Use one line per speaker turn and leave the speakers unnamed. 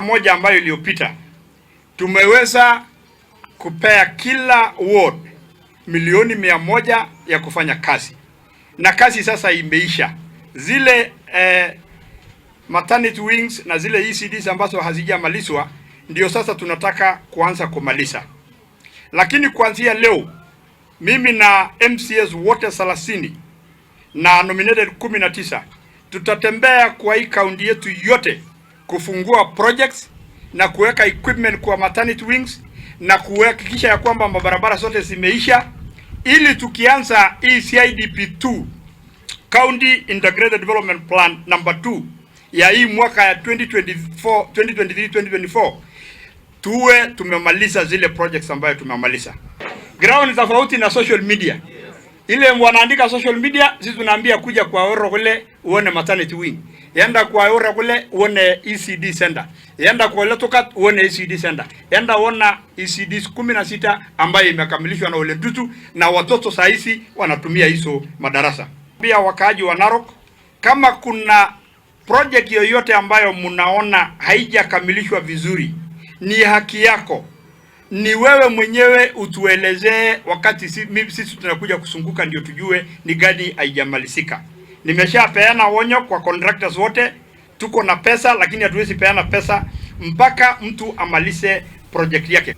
Moja ambayo iliyopita tumeweza kupea kila ward milioni 100 ya kufanya kazi, na kazi sasa imeisha. Zile maternity wings na zile ECDs ambazo hazijamalizwa ndio sasa tunataka kuanza kumaliza. Lakini kuanzia leo mimi na MCS wote 30 na nominated 19 tutatembea kwa hii kaunti yetu yote kufungua projects na kuweka equipment kwa maternity wings na kuhakikisha ya kwamba mabarabara zote zimeisha, ili tukianza hii CIDP2 County Integrated Development Plan number 2 ya hii mwaka ya 2023-2024 tuwe tumemaliza zile projects ambayo tumemaliza. Ground tofauti na social media. Ile wanaandika social media, sisi tunaambia kuja kwa Oro kule uone maternity wing. Yenda kwa Oro kule uone ECD center. Yenda kwa Letokat uone ECD center. Yenda uona ECDs 16 ambayo imekamilishwa na Ntulu, na watoto sahizi wanatumia hizo madarasa. Pia wakaaji wa Narok, kama kuna project yoyote ambayo mnaona haijakamilishwa vizuri, ni haki yako. Ni wewe mwenyewe utuelezee, wakati sisi tunakuja kusunguka ndio tujue ni gani haijamalizika. Nimeshapeana onyo kwa contractors wote, tuko na pesa lakini hatuwezi peana pesa mpaka mtu amalize project yake.